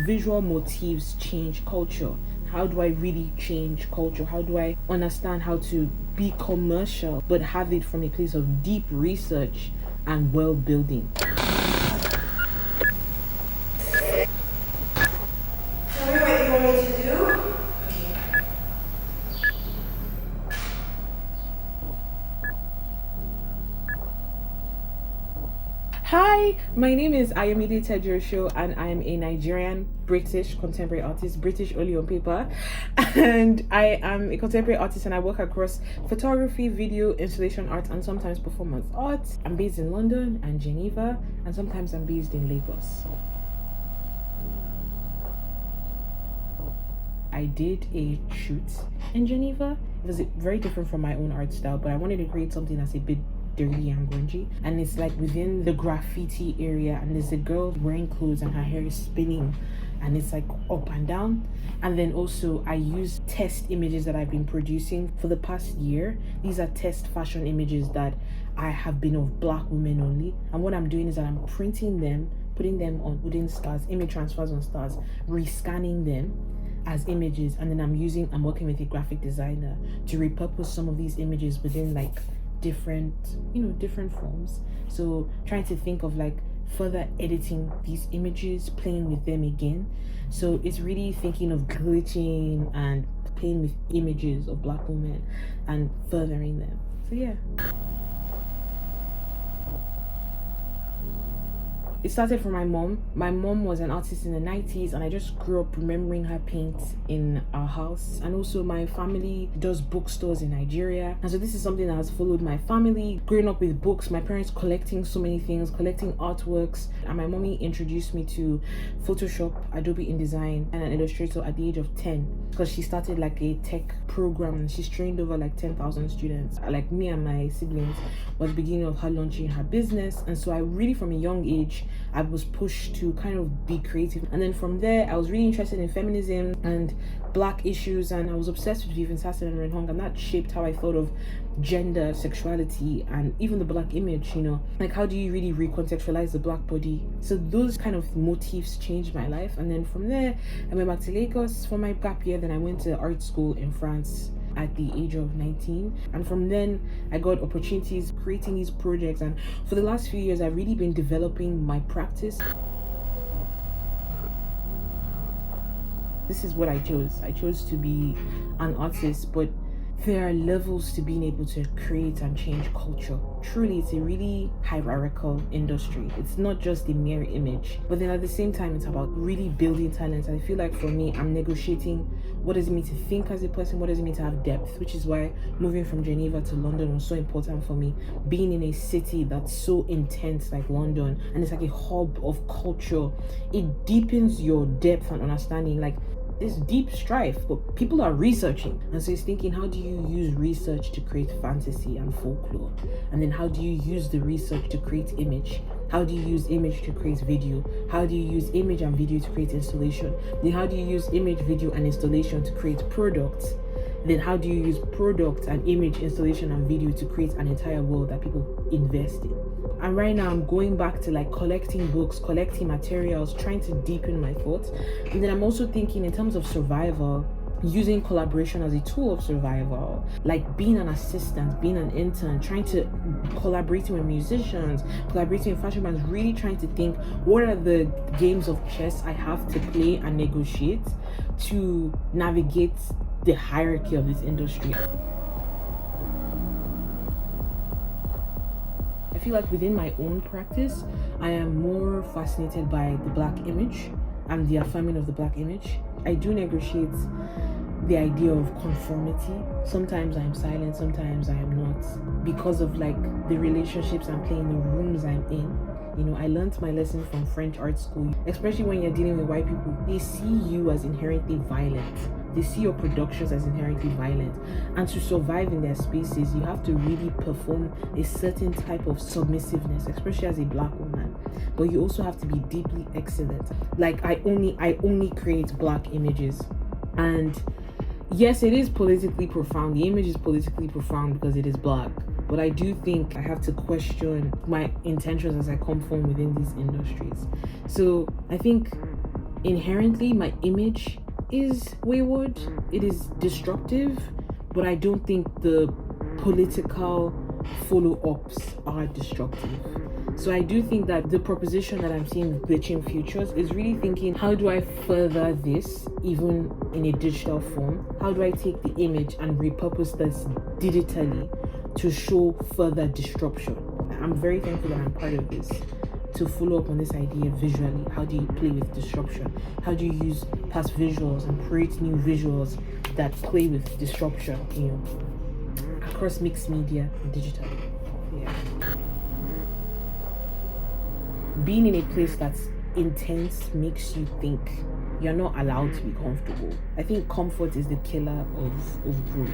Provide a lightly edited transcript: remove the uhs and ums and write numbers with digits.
visual motifs change culture? How do I really change culture? How do I understand how to be commercial but have it from a place of deep research and world building? Tell me what you want me to do. Hi, my name is Ayomide Tejuoso and I'm a Nigerian British contemporary artist, British only on paper. And I am a contemporary artist and I work across photography, video, installation art, and sometimes performance art. I'm based in London and Geneva, and sometimes I'm based in Lagos. I did a shoot in Geneva. It was very different from my own art style, but I wanted to create something that's a bit dirty and grungy, and it's like within the graffiti area, and there's a girl wearing clothes and her hair is spinning and it's like up and down. And then also I use test images that I've been producing for the past year. These are test fashion images that I have been of Black women only, and what I'm doing is that I'm printing them, putting them on wooden stars, image transfers on stars, rescanning them as images, and then I'm working with a graphic designer to repurpose some of these images within like different forms. So trying to think of like further editing these images, playing with them again. So it's really thinking of glitching and playing with images of Black women and furthering them. So yeah. It started from my mom. My mom was an artist in the 90s, and I just grew up remembering her paint in our house. And also my family does bookstores in Nigeria, and so this is something that has followed my family. Growing up with books, my parents collecting so many things, collecting artworks, and my mommy introduced me to Photoshop, Adobe InDesign, and an Illustrator at the age of 10, because she started like a tech program and she's trained over like 10,000 students. Like me and my siblings was the beginning of her launching her business, and so I really from a young age I was pushed to kind of be creative. And then from there I was really interested in feminism and Black issues, and I was obsessed with Vivian Sasson and Ren Hong, and that shaped how I thought of gender, sexuality, and even the Black image, like how do you really recontextualize the Black body. So those kind of motifs changed my life. And then from there I went back to Lagos for my gap year. Then I went to art school in France at the age of 19, and from then I got opportunities creating these projects, and for the last few years I've really been developing my practice. This is what I chose to be an artist, but there are levels to being able to create and change culture. Truly, it's a really hierarchical industry. It's not just a mere image, but then at the same time, it's about really building talent. I feel like for me, I'm negotiating what does it mean to think as a person, what does it mean to have depth, which is why moving from Geneva to London was so important for me. Being in a city that's so intense like London, and it's like a hub of culture, it deepens your depth and understanding. Like, this deep strife, but people are researching, and so it's thinking, how do you use research to create fantasy and folklore, and then how do you use the research to create image, how do you use image to create video, how do you use image and video to create installation, then how do you use image, video, and installation to create products, then how do you use product and image, installation, and video to create an entire world that people invest in. And right now I'm going back to like collecting books, collecting materials, trying to deepen my thoughts. And then I'm also thinking in terms of survival, using collaboration as a tool of survival, like being an assistant, being an intern, trying to collaborating with musicians, collaborating with fashion brands, really trying to think what are the games of chess I have to play and negotiate to navigate the hierarchy of this industry. I feel like within my own practice, I am more fascinated by the Black image and the affirming of the Black image. I do negotiate the idea of conformity. Sometimes I'm silent, sometimes I am not, because of like the relationships I'm playing, the rooms I'm in. I learned my lesson from French art school, especially when you're dealing with white people. They see you as inherently violent. They see your productions as inherently violent. And to survive in their spaces, you have to really perform a certain type of submissiveness, especially as a Black woman. But you also have to be deeply excellent. Like I only create Black images. And yes, it is politically profound. The image is politically profound because it is Black. But I do think I have to question my intentions as I come from within these industries. So I think inherently my image is wayward, it is destructive, but I don't think the political follow-ups are destructive. So I do think that the proposition that I'm seeing with Glitching Futures is really thinking, how do I further this even in a digital form? How do I take the image and repurpose this digitally to show further disruption? I'm very thankful that I'm part of this, to follow up on this idea visually. How do you play with disruption? How do you use past visuals and create new visuals that play with disruption, across mixed media and digital? Yeah. Being in a place that's intense makes you think. You're not allowed to be comfortable. I think comfort is the killer of growth.